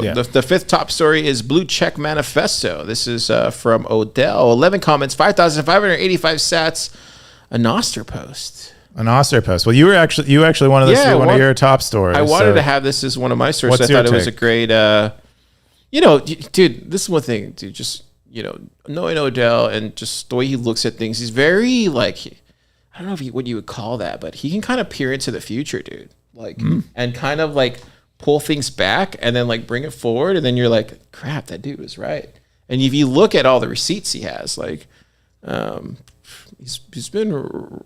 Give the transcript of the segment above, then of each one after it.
Yeah. The fifth top story is Blue Check Manifesto. This is from Odell. 11 comments, 5,585 sats. A Nostr post. An Nostr post. Well, you actually wanted this to be one of your top stories. I wanted to have this as one of my sources. I thought it was a great, dude, this is one thing, dude, just, knowing Odell and just the way he looks at things, he's very, like, I don't know what you would call that, but he can kind of peer into the future, dude. Like, and kind of, like, pull things back and then, like, bring it forward. And then you're like, crap, that dude was right. And if you look at all the receipts he has, like, he's been,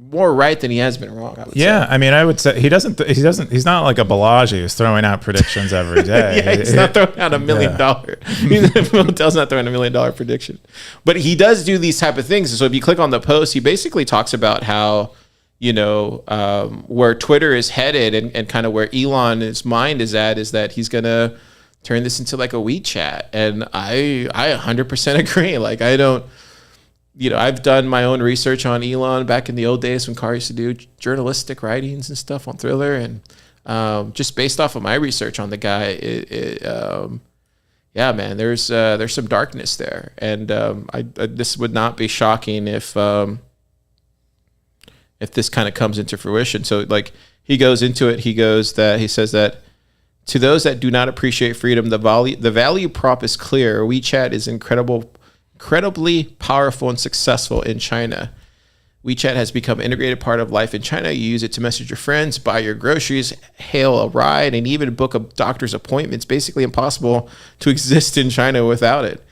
more right than he has been wrong, I would say. I mean, I would say he's not like a Balaji who's throwing out predictions every day. He's not throwing out $1 million. Odell's not throwing $1 million prediction. But he does do these type of things. So if you click on the post, he basically talks about how, where Twitter is headed and kind of where Elon's mind is at, is that he's going to turn this into like a WeChat. And I 100% agree. Like, I don't, I've done my own research on Elon back in the old days when Car used to do journalistic writings and stuff on Thriller. And just based off of my research on the guy, man, there's some darkness there. And this would not be shocking if this kind of comes into fruition. So like he goes into it, he says that to those that do not appreciate freedom, the value prop is clear. WeChat is incredibly powerful and successful in China. WeChat has become an integrated part of life in China. You use it to message your friends, buy your groceries, hail a ride, and even book a doctor's appointment. It's basically impossible to exist in China without it.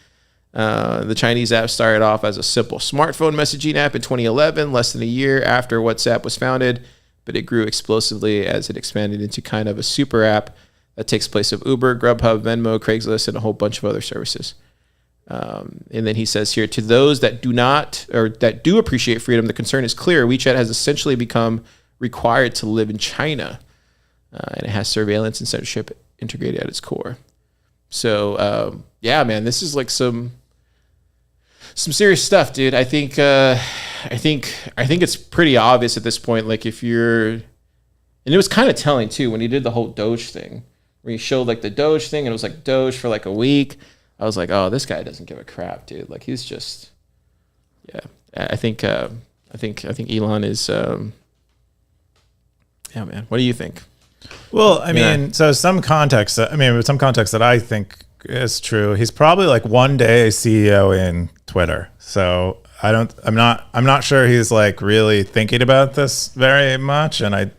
The Chinese app started off as a simple smartphone messaging app in 2011, less than a year after WhatsApp was founded, but it grew explosively as it expanded into kind of a super app that takes place of Uber, Grubhub, Venmo, Craigslist, and a whole bunch of other services. And then he says here, to those that do appreciate freedom, the concern is clear. WeChat has essentially become required to live in China, and it has surveillance and censorship integrated at its core. So, man, this is like some serious stuff, dude. I think it's pretty obvious at this point. Like and it was kind of telling too when he did the whole Doge thing, where he showed like the Doge thing, and it was like Doge for like a week. I was like, oh, this guy doesn't give a crap, dude. Like he's just, I think Elon is, man. What do you think? Well, I mean, so some context that I think is true. He's probably like one day CEO in Twitter. So I'm not sure he's like really thinking about this very much. And I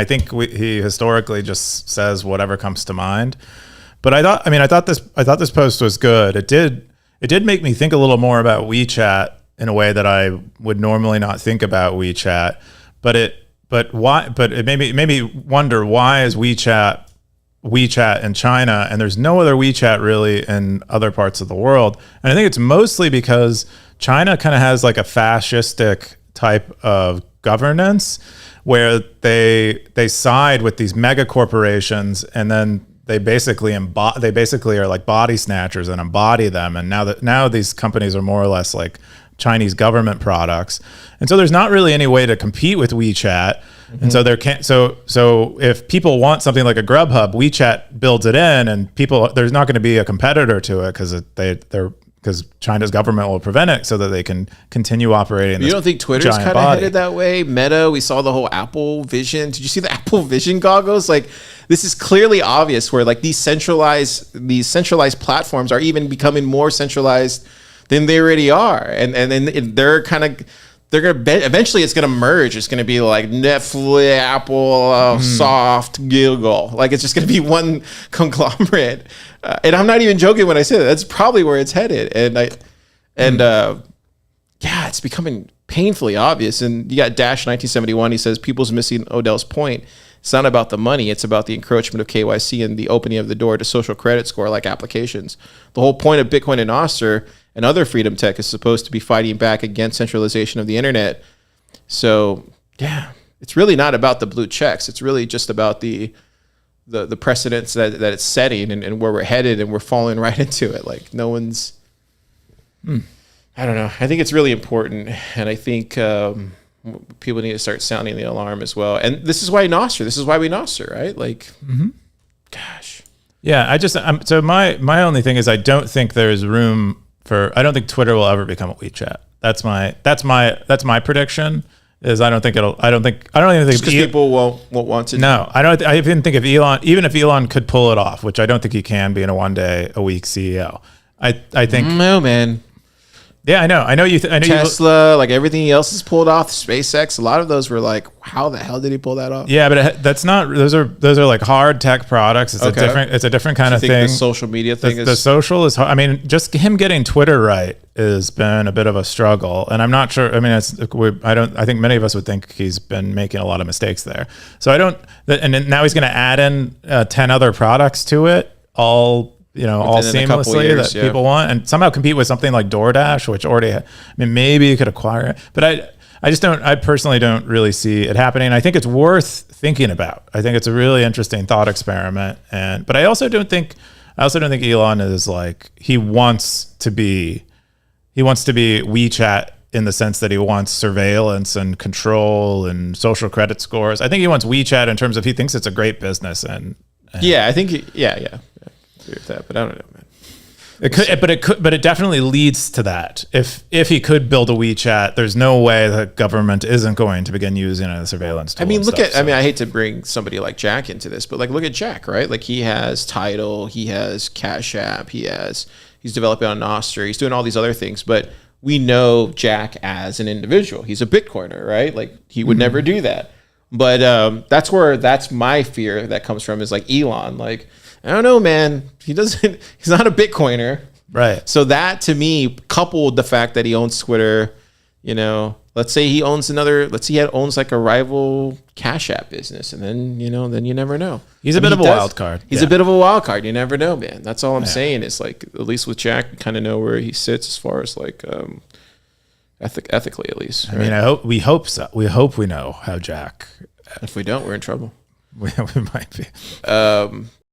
think he historically just says whatever comes to mind. But I thought this post was good. It did make me think a little more about WeChat in a way that I would normally not think about WeChat. But it made me wonder, why is WeChat in China and there's no other WeChat really in other parts of the world? And I think it's mostly because China kind of has like a fascistic type of governance where they side with these mega corporations, and then they basically are like body snatchers and embody them. And now these companies are more or less like Chinese government products. And so there's not really any way to compete with WeChat. Mm-hmm. And so there can't, so if people want something like a Grubhub, WeChat builds it in, and there's not going to be a competitor to it because China's government will prevent it so that they can continue operating. You don't think Twitter's kind of headed that way? Meta, we saw the whole Apple Vision. Did you see the Apple Vision goggles? Like, this is clearly obvious where like these centralized platforms are even becoming more centralized than they already are, and then they're gonna eventually it's gonna merge. It's gonna be like Netflix, Apple, Soft, Google. Like it's just gonna be one conglomerate. And I'm not even joking when I say that. That's probably where it's headed. It's becoming painfully obvious. And you got Dash 1971. He says people's missing Odell's point. It's not about the money. It's about the encroachment of KYC and the opening of the door to social credit score like applications. The whole point of Bitcoin and Nostr and other freedom tech is supposed to be fighting back against centralization of the internet. So it's really not about the blue checks. It's really just about the precedents that it's setting and where we're headed, and we're falling right into it. Like no one's, I don't know. I think it's really important. And I think people need to start sounding the alarm as well. And this is why we Nostr, right? Like, Yeah, so my only thing is I don't think there's room for. I don't think Twitter will ever become a WeChat. That's my prediction. Is I don't think it'll. I don't even think because people won't want to. No, I don't. I even think even if Elon could pull it off, which I don't think he can, being a 1 day a week CEO. I think no, man. Yeah, I know. I know Tesla, like everything else is pulled off. SpaceX, a lot of those were like, how the hell did he pull that off? Yeah, but that's not. Those are like hard tech products. It's a different kind of thing. The social media thing the social is. I mean, just him getting Twitter right has been a bit of a struggle, and I'm not sure. I mean, I think many of us would think he's been making a lot of mistakes there. So I don't. And then now he's going to add in 10 other products to it, all seamlessly that people want, and somehow compete with something like DoorDash, which already, maybe you could acquire it, but I personally don't really see it happening. I think it's worth thinking about. I think it's a really interesting thought experiment, but I also don't think Elon is like, he wants to be WeChat in the sense that he wants surveillance and control and social credit scores. I think he wants WeChat in terms of he thinks it's a great business and I think with that, but I don't know, man. But it definitely leads to that. If he could build a WeChat, there's no way the government isn't going to begin using it as a surveillance tool. I hate to bring somebody like Jack into this, but like look at Jack, right? Like he has Tidal, he has Cash App, he's developing on Nostr, he's doing all these other things, but we know Jack as an individual. He's a Bitcoiner, right? Like he would never do that. But that's my fear that comes from, is like Elon, like, I don't know, man. He's not a Bitcoiner. Right. So that to me, coupled the fact that he owns Twitter, let's say he owns like a rival Cash App business, and then you never know. He's a bit of a wild card. He's a bit of a wild card. You never know, man. That's all I'm saying. Is like, at least with Jack, you kind of know where he sits as far as like ethically, at least. Right? I mean, we hope so. We hope we know how Jack. If we don't, we're in trouble. We might be.